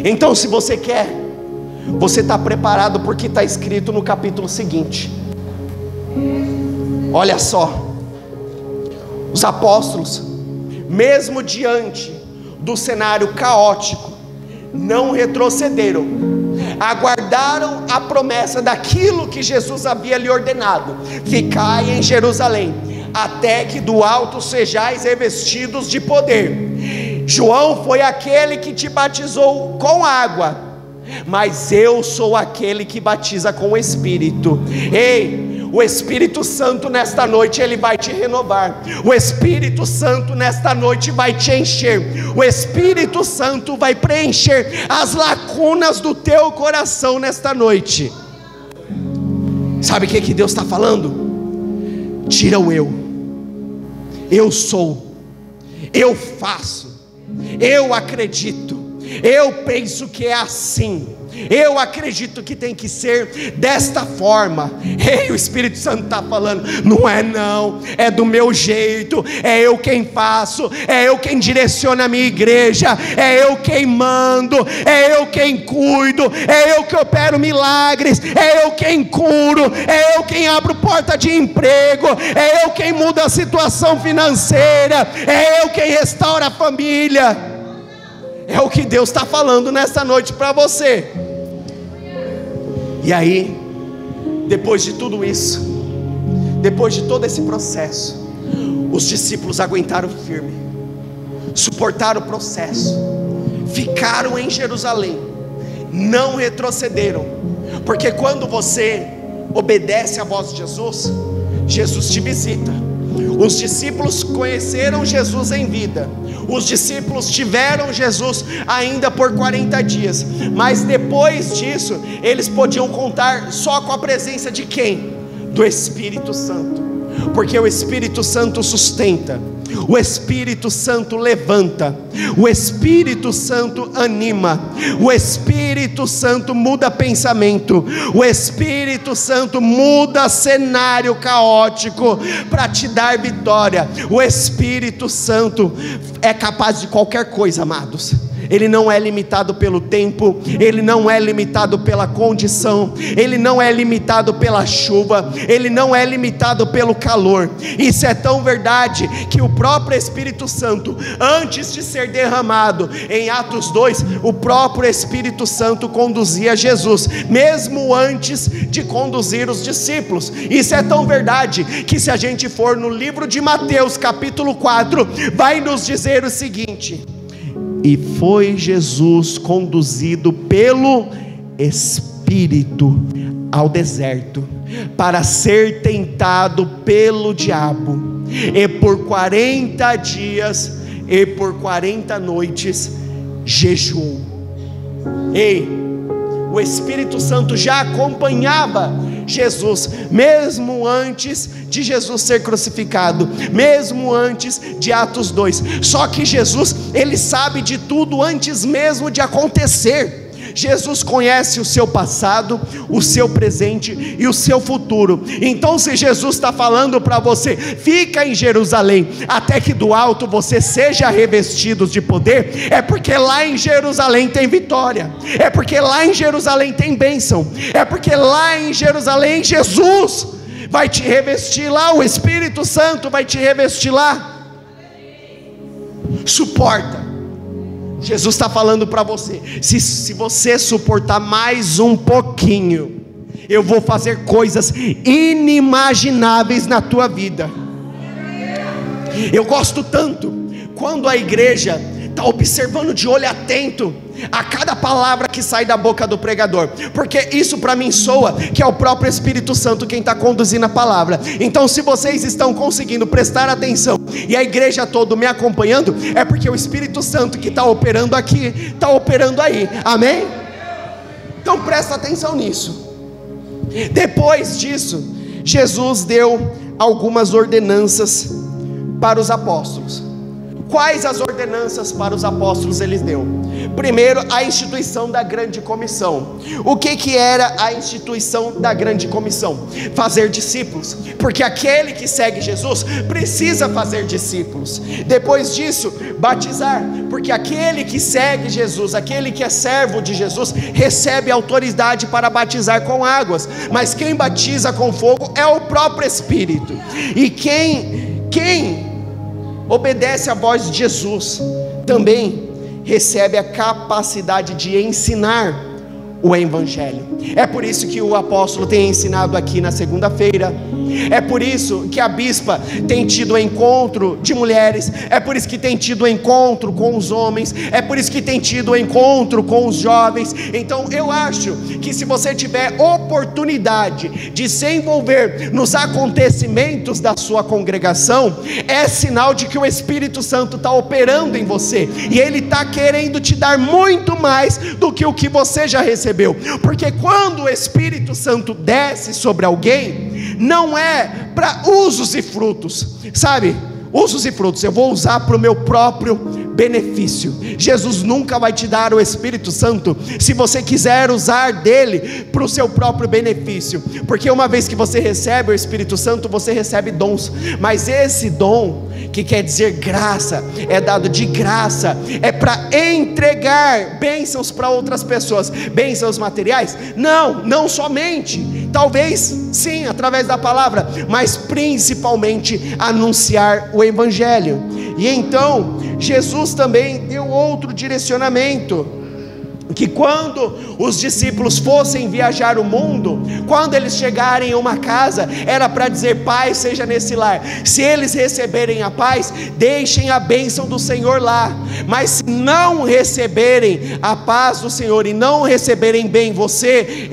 [SPEAKER 1] Então, se você quer, você está preparado, porque está escrito no capítulo seguinte. Olha só, os apóstolos, mesmo diante do cenário caótico, não retrocederam, aguardaram a promessa daquilo que Jesus havia lhe ordenado: ficai em Jerusalém, até que do alto sejais revestidos de poder. João foi aquele que te batizou com água, mas eu sou aquele que batiza com o Espírito. Ei, O Espírito Santo nesta noite, ele vai te renovar. O Espírito Santo nesta noite vai te encher. O Espírito Santo vai preencher as lacunas do teu coração nesta noite. Sabe o que Deus está falando? Tira o eu sou, eu faço, eu acredito, eu penso que é assim, eu acredito que tem que ser desta forma. Ei, o Espírito Santo está falando, não é não, é do meu jeito, é eu quem faço, é eu quem direciona a minha igreja, é eu quem mando, é eu quem cuido, é eu que opero milagres, é eu quem curo, é eu quem abro porta de emprego, é eu quem muda a situação financeira, é eu quem restaura a família. É o que Deus está falando nesta noite para você. E aí, depois de tudo isso, depois de todo esse processo, os discípulos aguentaram firme, suportaram o processo, ficaram em Jerusalém, não retrocederam, porque quando você obedece à voz de Jesus, Jesus te visita. Os discípulos conheceram Jesus em vida, os discípulos tiveram Jesus ainda por 40 dias, mas depois disso, eles podiam contar só com a presença de quem? Do Espírito Santo, porque o Espírito Santo sustenta, o Espírito Santo levanta, o Espírito Santo anima, o Espírito Santo muda pensamento, o Espírito Santo muda cenário caótico para te dar vitória. O Espírito Santo é capaz de qualquer coisa, amados. Ele não é limitado pelo tempo, ele não é limitado pela condição, ele não é limitado pela chuva, ele não é limitado pelo calor. Isso é tão verdade que o próprio Espírito Santo, antes de ser derramado em Atos 2, o próprio Espírito Santo conduzia Jesus, mesmo antes de conduzir os discípulos. Isso é tão verdade que, se a gente for no livro de Mateus capítulo 4, vai nos dizer o seguinte: e foi Jesus conduzido pelo Espírito ao deserto, para ser tentado pelo diabo, e por 40 dias e por 40 noites jejuou. Ei, o Espírito Santo já acompanhava Jesus, mesmo antes de Jesus ser crucificado, mesmo antes de Atos 2, só que Jesus, ele sabe de tudo antes mesmo de acontecer. Jesus conhece o seu passado, o seu presente e o seu futuro. Então, se Jesus está falando para você, fica em Jerusalém, até que do alto você seja revestido de poder, é porque lá em Jerusalém tem vitória, é porque lá em Jerusalém tem bênção, é porque lá em Jerusalém Jesus vai te revestir lá, o Espírito Santo vai te revestir lá. Suporta. Jesus está falando para você, se você suportar mais um pouquinho, eu vou fazer coisas inimagináveis na tua vida. Eu gosto tanto quando a igreja está observando de olho atento a cada palavra que sai da boca do pregador, porque isso para mim soa que é o próprio Espírito Santo quem está conduzindo a palavra. Então, se vocês estão conseguindo prestar atenção e a igreja toda me acompanhando, é porque o Espírito Santo que está operando aqui, está operando aí, amém? Então presta atenção nisso. Depois disso, Jesus deu algumas ordenanças para os apóstolos. Quais as ordenanças para os apóstolos ele deu? Primeiro, a instituição da grande comissão. O que era a instituição da grande comissão? Fazer discípulos, porque aquele que segue Jesus precisa fazer discípulos. Depois disso, batizar, porque aquele que segue Jesus, aquele que é servo de Jesus, recebe autoridade para batizar com águas, mas quem batiza com fogo é o próprio Espírito. E quem obedece à voz de Jesus também recebe a capacidade de ensinar o Evangelho. É por isso que o apóstolo tem ensinado aqui na segunda-feira, É por isso que a bispa tem tido encontro de mulheres, é por isso que tem tido encontro com os homens, é por isso que tem tido encontro com os jovens. Então eu acho que se você tiver oportunidade de se envolver nos acontecimentos da sua congregação, é sinal de que o Espírito Santo está operando em você, e Ele está querendo te dar muito mais do que o que você já recebeu, porque quando o Espírito Santo desce sobre alguém, não é para usos e frutos, sabe? Usos e frutos, eu vou usar para o meu próprio benefício. Jesus nunca vai te dar o Espírito Santo se você quiser usar dele para o seu próprio benefício, porque uma vez que você recebe o Espírito Santo, você recebe dons, mas esse dom, que quer dizer graça, é dado de graça, é para entregar bênçãos para outras pessoas. Bênçãos materiais? Não somente, talvez sim, através da palavra, mas principalmente anunciar o Evangelho. E então Jesus também deu outro direcionamento, que quando os discípulos fossem viajar o mundo, quando eles chegarem em uma casa, era para dizer: paz seja nesse lar. Se eles receberem a paz, deixem a bênção do Senhor lá, mas se não receberem a paz do Senhor e não receberem bem você,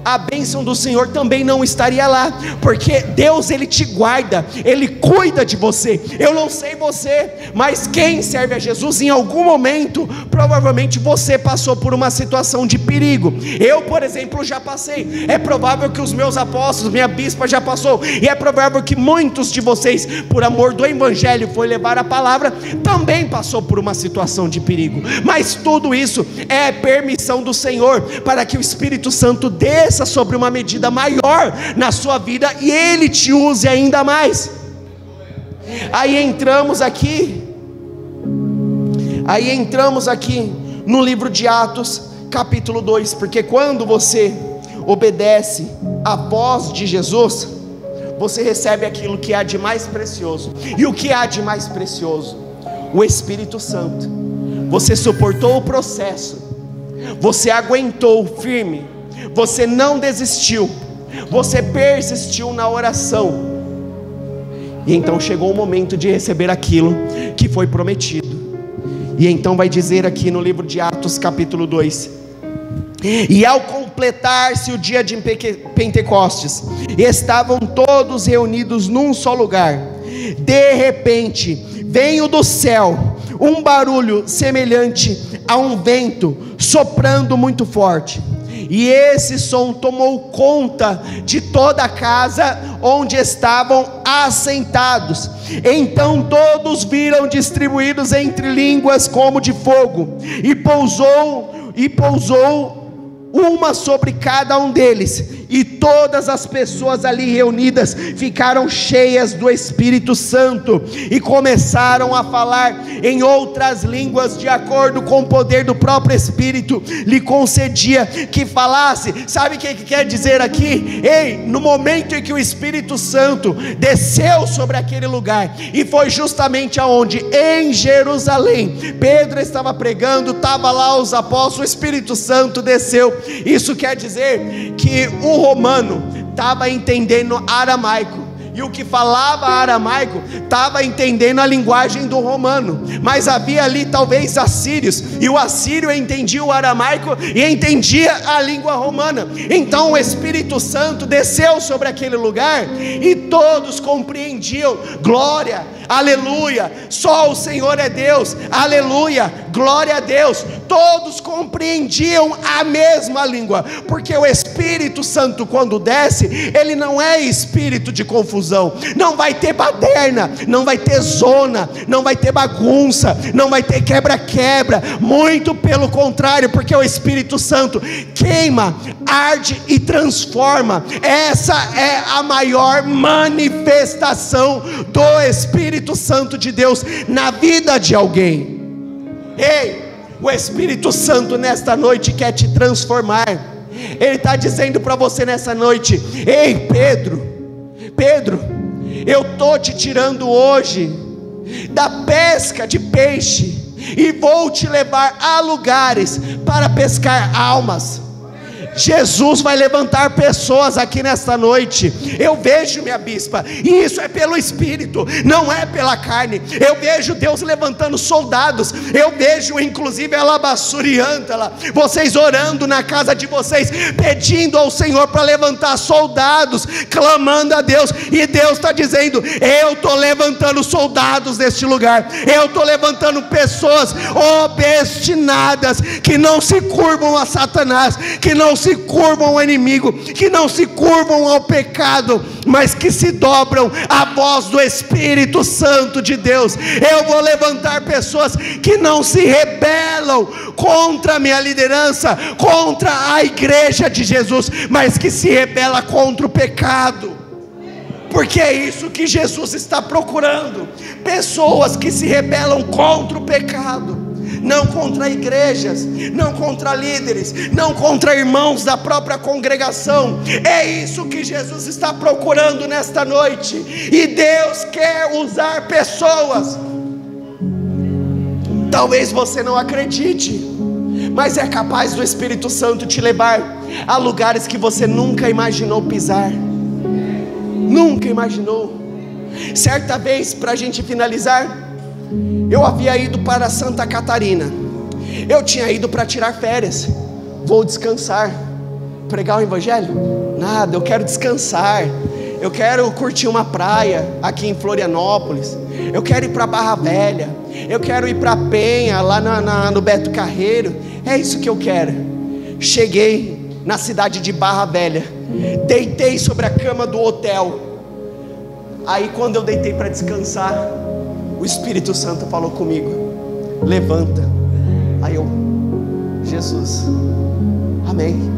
[SPEAKER 1] a bênção do Senhor também não estaria lá, porque Deus, Ele te guarda, Ele cuida de você. Eu não sei você, mas quem serve a Jesus, em algum momento, provavelmente você passou por uma situação de perigo. Eu, por exemplo, já passei. É provável que os meus apóstolos, minha bispa já passou, e é provável que muitos de vocês, por amor do Evangelho, foi levar a palavra, também passou por uma situação de perigo. Mas tudo isso é permissão do Senhor, para que o Espírito Santo desça sobre uma medida maior na sua vida, e Ele te use ainda mais. Aí entramos aqui no livro de Atos, capítulo 2, porque quando você obedece à voz de Jesus, você recebe aquilo que há de mais precioso. E o que há de mais precioso? O Espírito Santo. Você suportou o processo, você aguentou firme, você não desistiu, você persistiu na oração, e então chegou o momento de receber aquilo que foi prometido. E então vai dizer aqui no livro de Atos capítulo 2: e ao completar-se o dia de Pentecostes, estavam todos reunidos num só lugar. De repente veio do céu um barulho semelhante a um vento soprando muito forte, e esse som tomou conta de toda a casa onde estavam assentados. Então todos viram distribuídos entre línguas como de fogo, e pousou uma sobre cada um deles, e todas as pessoas ali reunidas ficaram cheias do Espírito Santo, e começaram a falar em outras línguas, de acordo com o poder do próprio Espírito lhe concedia que falasse. Sabe o que quer dizer aqui? No momento em que o Espírito Santo desceu sobre aquele lugar, e foi justamente aonde? Em Jerusalém. Pedro estava pregando, estava lá os apóstolos, o Espírito Santo desceu. Isso quer dizer que o romano estava entendendo aramaico, e o que falava aramaico estava entendendo a linguagem do romano, mas havia ali talvez assírios, e o assírio entendia o aramaico e entendia a língua romana. Então o Espírito Santo desceu sobre aquele lugar, e todos compreendiam. Glória, aleluia, só o Senhor é Deus, aleluia, glória a Deus. Todos compreendiam a mesma língua, porque o Espírito Santo, quando desce, ele não é espírito de confusão. Não vai ter baderna, não vai ter zona, não vai ter bagunça, não vai ter quebra-quebra, muito pelo contrário, porque o Espírito Santo queima, arde e transforma. Essa é a maior manifestação do Espírito Santo de Deus na vida de alguém. O Espírito Santo nesta noite quer te transformar. Ele está dizendo para você nessa noite: Pedro, eu estou te tirando hoje da pesca de peixe, e vou te levar a lugares para pescar almas. Jesus vai levantar pessoas aqui nesta noite. Eu vejo, minha bispa, e isso é pelo Espírito, não é pela carne. Eu vejo Deus levantando soldados. Eu vejo inclusive a Labassuriântala, vocês orando na casa de vocês, pedindo ao Senhor para levantar soldados, clamando a Deus. E Deus está dizendo: eu estou levantando soldados neste lugar. Eu estou levantando pessoas obstinadas, que não se curvam a Satanás, que não se curvam ao inimigo, que não se curvam ao pecado, mas que se dobram à voz do Espírito Santo de Deus. Eu vou levantar pessoas que não se rebelam contra a minha liderança, contra a igreja de Jesus, mas que se rebela contra o pecado, porque é isso que Jesus está procurando: pessoas que se rebelam contra o pecado, não contra igrejas, não contra líderes, não contra irmãos da própria congregação. É isso que Jesus está procurando nesta noite, e Deus quer usar pessoas. Talvez você não acredite, mas é capaz do Espírito Santo te levar a lugares que você nunca imaginou pisar. Nunca imaginou. Certa vez, para a gente finalizar, eu havia ido para Santa Catarina. Eu tinha ido para tirar férias. Vou descansar. Pregar o evangelho? Nada, eu quero descansar. Eu quero curtir uma praia aqui em Florianópolis. Eu quero ir para Barra Velha. Eu quero ir para Penha, lá no Beto Carreiro. É isso que eu quero. Cheguei na cidade de Barra Velha, deitei sobre a cama do hotel. Aí quando eu deitei para descansar, o Espírito Santo falou comigo: levanta. Aí eu: Jesus, amém.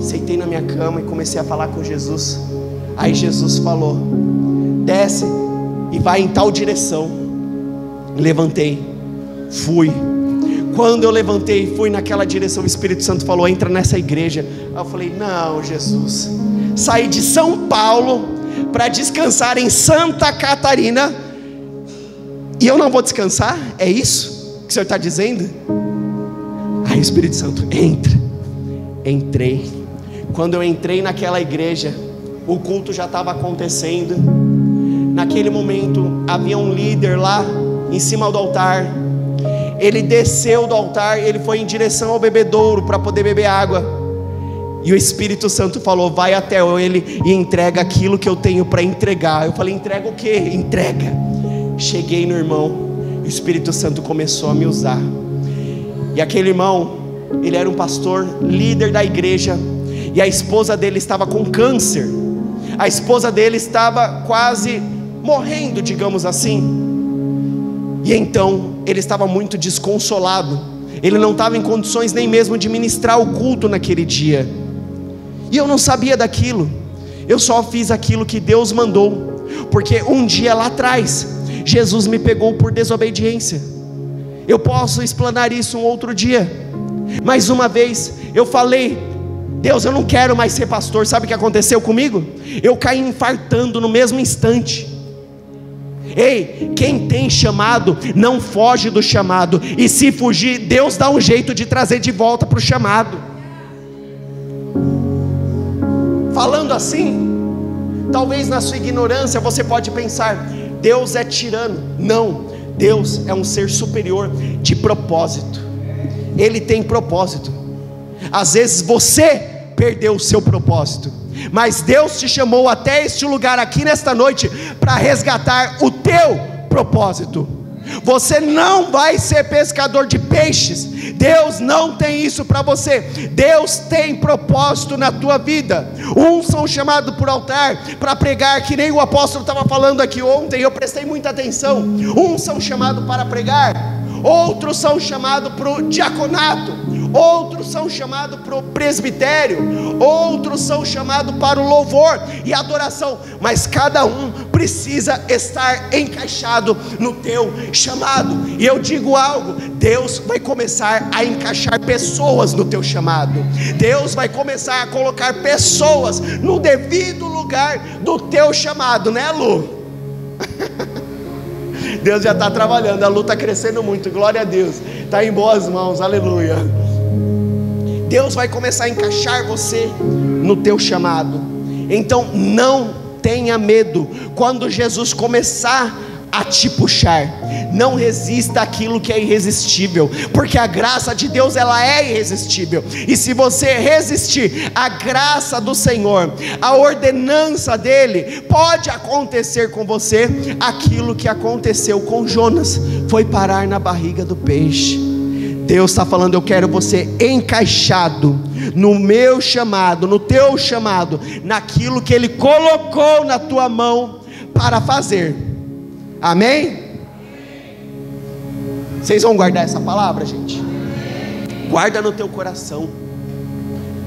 [SPEAKER 1] Sentei na minha cama e comecei a falar com Jesus. Aí Jesus falou: desce e vai em tal direção. Levantei, fui. Quando eu levantei e fui naquela direção, o Espírito Santo falou: entra nessa igreja. Aí eu falei: não, Jesus. Saí de São Paulo para descansar em Santa Catarina, e eu não vou descansar? É isso que o Senhor está dizendo? Aí o Espírito Santo: entra. Entrei. Quando eu entrei naquela igreja, o culto já estava acontecendo. Naquele momento havia um líder lá em cima do altar. Ele desceu do altar, ele foi em direção ao bebedouro para poder beber água. E o Espírito Santo falou: vai até ele e entrega aquilo que eu tenho para entregar. Eu falei: entrega o quê? Entrega. Cheguei no irmão, o Espírito Santo começou a me usar. E aquele irmão, ele era um pastor, líder da igreja, e a esposa dele estava com câncer. A esposa dele estava quase morrendo, digamos assim. E então ele estava muito desconsolado. Ele não estava em condições nem mesmo de ministrar o culto naquele dia. E eu não sabia daquilo. Eu só fiz aquilo que Deus mandou, porque um dia lá atrás Jesus me pegou por desobediência. Eu posso explanar isso um outro dia. Mais uma vez eu falei: Deus, eu não quero mais ser pastor. Sabe o que aconteceu comigo? Eu caí infartando no mesmo instante. Ei, quem tem chamado não foge do chamado, e se fugir, Deus dá um jeito de trazer de volta para o chamado. Falando assim, talvez na sua ignorância você pode pensar: Deus é tirano. Não, Deus é um ser superior de propósito. Ele tem propósito. Às vezes você perdeu o seu propósito, mas Deus te chamou até este lugar aqui nesta noite para resgatar o teu propósito. Você não vai ser pescador de peixes. Deus não tem isso para você. Deus tem propósito na tua vida. Uns são chamados por altar para pregar, que nem o apóstolo estava falando aqui ontem, eu prestei muita atenção. Uns são chamados para pregar, outros são chamados para o diaconato, outros são chamados para o presbitério, outros são chamados para o louvor e adoração, mas cada um precisa estar encaixado no teu chamado. E eu digo algo: Deus vai começar a encaixar pessoas no teu chamado. Deus vai começar a colocar pessoas no devido lugar do teu chamado, né, Lu? Deus já está trabalhando, a Lu está crescendo muito, glória a Deus, está em boas mãos, aleluia. Deus vai começar a encaixar você no teu chamado. Então não tenha medo quando Jesus começar a te puxar. Não resista àquilo que é irresistível, porque a graça de Deus, ela é irresistível. E se você resistir à graça do Senhor, a ordenança dele, pode acontecer com você aquilo que aconteceu com Jonas, foi parar na barriga do peixe. Deus está falando: eu quero você encaixado no meu chamado, no teu chamado, naquilo que Ele colocou na tua mão para fazer. Amém? Vocês vão guardar essa palavra, gente? Guarda no teu coração.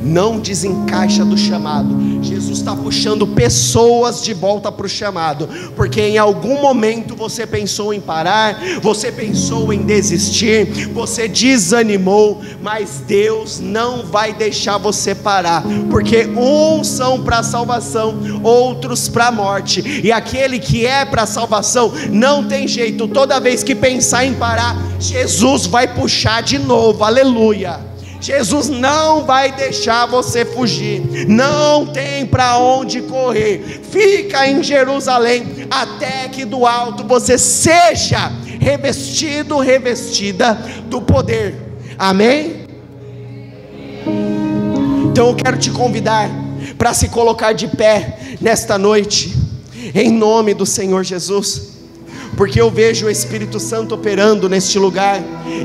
[SPEAKER 1] Não desencaixa do chamado. Jesus está puxando pessoas de volta para o chamado, porque em algum momento você pensou em parar, você pensou em desistir, você desanimou, mas Deus não vai deixar você parar, porque uns são para a salvação, outros para a morte, e aquele que é para a salvação não tem jeito. Toda vez que pensar em parar, Jesus vai puxar de novo. Aleluia. Jesus não vai deixar você fugir, não tem para onde correr. Fica em Jerusalém até que do alto você seja revestido, revestida do poder. Amém? Então eu quero te convidar para se colocar de pé nesta noite, em nome do Senhor Jesus, porque eu vejo o Espírito Santo operando neste lugar,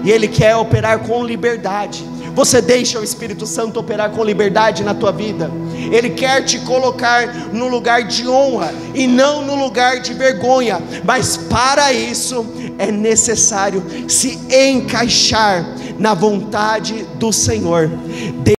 [SPEAKER 1] e Ele quer operar com liberdade. Você deixa o Espírito Santo operar com liberdade na tua vida. Ele quer te colocar no lugar de honra e não no lugar de vergonha, mas para isso é necessário se encaixar na vontade do Senhor.